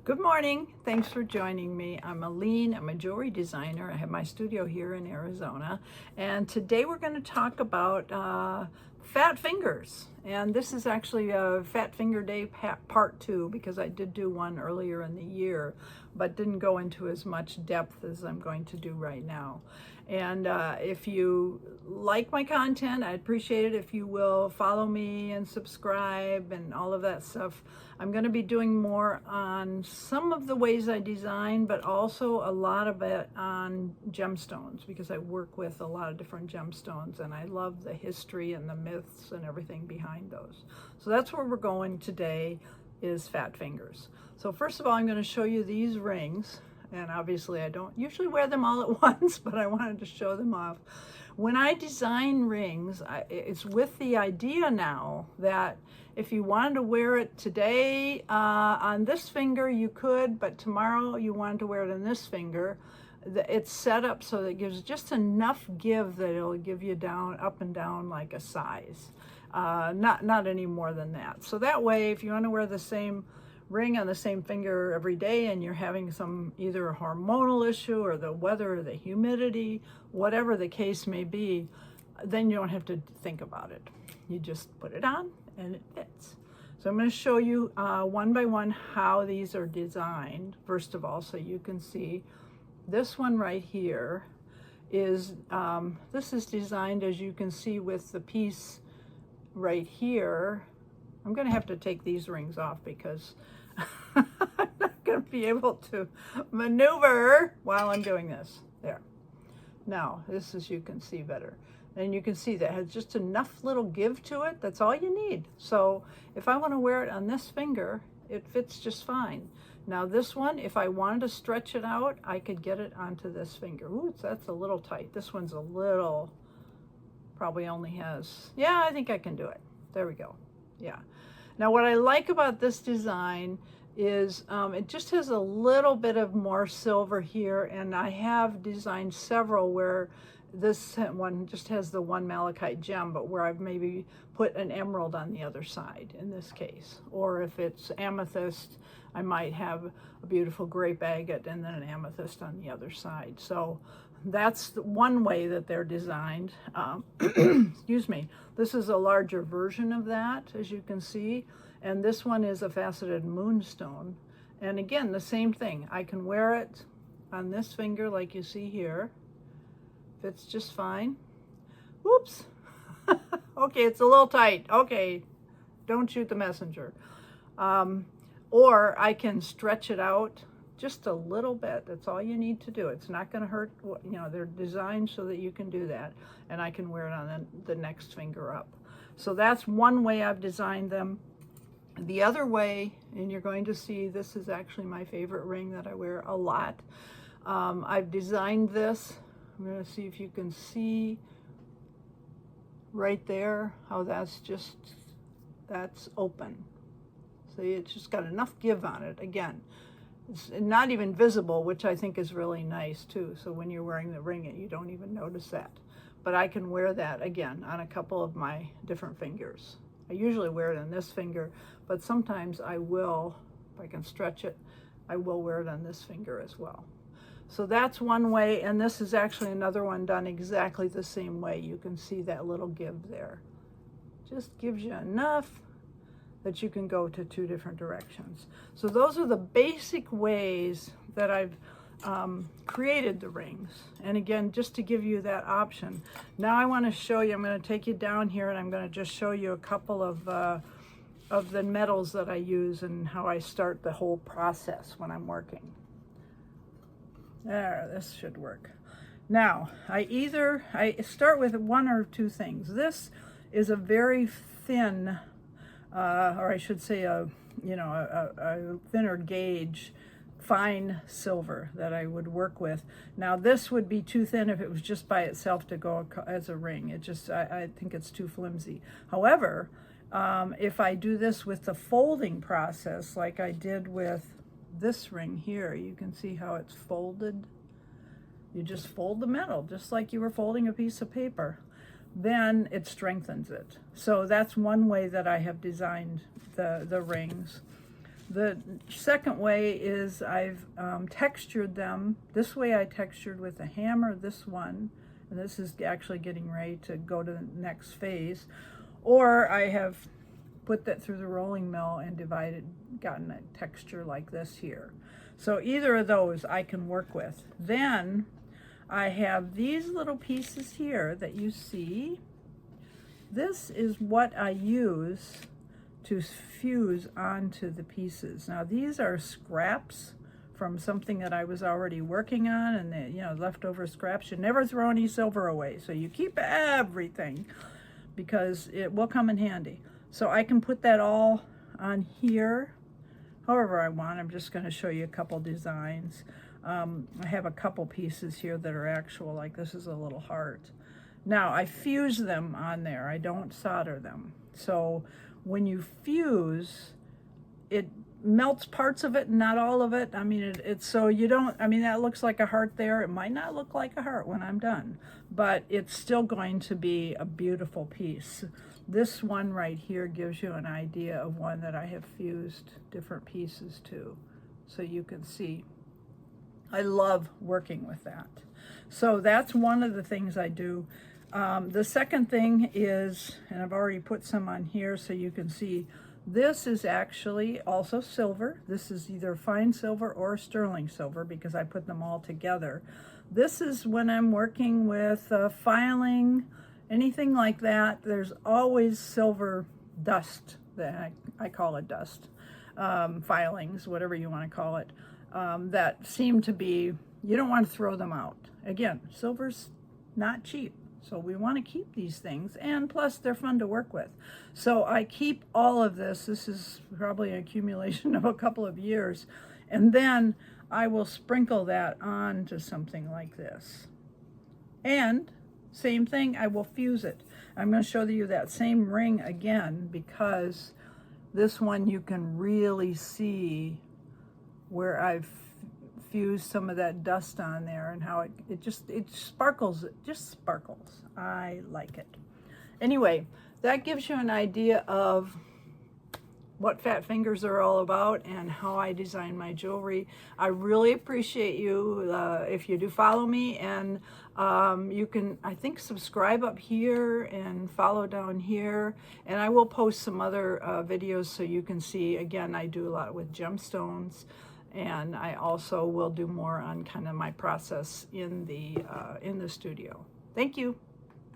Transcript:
Good morning. Thanks for joining me. I'm Alene. I'm a jewelry designer. I have my studio here in Arizona. And today we're going to talk about fat fingers. And this is actually a Fat Finger Day part 2 because I did do one earlier in the year, but didn't go into as much depth as I'm going to do right now. And if you like my content, I'd appreciate it if you will follow me and subscribe and all of that stuff. I'm going to be doing more on some of the ways I design, but also a lot of it on gemstones because I work with a lot of different gemstones and I love the history and the myths and everything behind those. So that's where we're going today, is fat fingers. So first of all, I'm going to show you these rings. And obviously I don't usually wear them all at once, but I wanted to show them off. When I design rings, it's with the idea now that if you wanted to wear it today on this finger, you could, but tomorrow you wanted to wear it on this finger, it's set up so that it gives just enough give that it'll give you down, up and down like a size. Not any more than that. So that way, if you want to wear the same ring on the same finger every day and you're having some either a hormonal issue or the weather or the humidity, whatever the case may be, then you don't have to think about it. You just put it on and it fits. So I'm going to show you one by one how these are designed, first of all, so you can see. This one right here is, this is designed, as you can see, with the piece right here. I'm going to have to take these rings off because I'm not going to be able to maneuver while I'm doing this. There. Now, this is, you can see better. And you can see that has just enough little give to it. That's all you need. So if I want to wear it on this finger, it fits just fine. Now this one, if I wanted to stretch it out, I could get it onto this finger. Ooh, that's a little tight. This one's a little, probably only has, yeah, I think I can do it. There we go. Yeah. Now what I like about this design is it just has a little bit of more silver here, and I have designed several where this one just has the one malachite gem, but where I've maybe put an emerald on the other side in this case. Or if it's amethyst, I might have a beautiful grape agate and then an amethyst on the other side. So that's one way that they're designed. Excuse me. This is a larger version of that, as you can see. And this one is a faceted moonstone. And again, the same thing. I can wear it on this finger like you see here. Fits just fine. Oops. Okay, it's a little tight. Okay, don't shoot the messenger. Or I can stretch it out just a little bit. That's all you need to do. It's not going to hurt. You know, they're designed so that you can do that. And I can wear it on the next finger up. So that's one way I've designed them. The other way, and you're going to see, this is actually my favorite ring that I wear a lot. I've designed this. I'm going to see if you can see right there how that's open. See, it's just got enough give on it. Again, it's not even visible, which I think is really nice too. So when you're wearing the ring, you don't even notice that. But I can wear that again on a couple of my different fingers. I usually wear it on this finger, but sometimes I will, if I can stretch it, I will wear it on this finger as well. So that's one way, and this is actually another one done exactly the same way. You can see that little give there. Just gives you enough that you can go to two different directions. So those are the basic ways that I've created the rings. And again, just to give you that option. Now I want to show you, I'm going to take you down here and I'm going to just show you a couple of the metals that I use and how I start the whole process when I'm working. There, this should work. Now, I start with one or two things. This is a very thin, or I should say a thinner gauge, fine silver that I would work with. Now, this would be too thin if it was just by itself to go as a ring. I think it's too flimsy. However, if I do this with the folding process, like I did with this ring here, you can see how it's folded. You just fold the metal just like you were folding a piece of paper. Then it strengthens it. So that's one way that I have designed the rings. The second way is I've textured them. This way I textured with a hammer, this one, and this is actually getting ready to go to the next phase. Or I have put that through the rolling mill and gotten a texture like this here. So either of those I can work with. Then I have these little pieces here that you see. This is what I use to fuse onto the pieces. Now these are scraps from something that I was already working on, and the, leftover scraps. You never throw any silver away, so you keep everything because it will come in handy. So I can put that all on here however I want. I'm just going to show you a couple designs. I have a couple pieces here that are actual, like this is a little heart. Now I fuse them on there. I don't solder them. So when you fuse, it melts parts of it, not all of it. I mean, it's so you don't, I mean, that looks like a heart there. It might not look like a heart when I'm done, but it's still going to be a beautiful piece. This one right here gives you an idea of one that I have fused different pieces to, so you can see. I love working with that. So that's one of the things I do. The second thing is, and I've already put some on here so you can see, this is actually also silver. This is either fine silver or sterling silver because I put them all together. This is when I'm working with filing, anything like that. There's always silver dust, that I call it dust, filings, whatever you want to call it, that seem to be, you don't want to throw them out. Again, silver's not cheap. So we want to keep these things, and plus they're fun to work with. So I keep all of this. This is probably an accumulation of a couple of years. And then I will sprinkle that onto something like this. And same thing, I will fuse it. I'm going to show you that same ring again because this one you can really see where I've fuse some of that dust on there and how it sparkles. It just sparkles. I like it. Anyway, that gives you an idea of what fat fingers are all about and how I design my jewelry. I really appreciate you if you do follow me, and you can, I think, subscribe up here and follow down here, and I will post some other videos so you can see. Again, I do a lot with gemstones, and I also will do more on kind of my process in the studio. Thank you.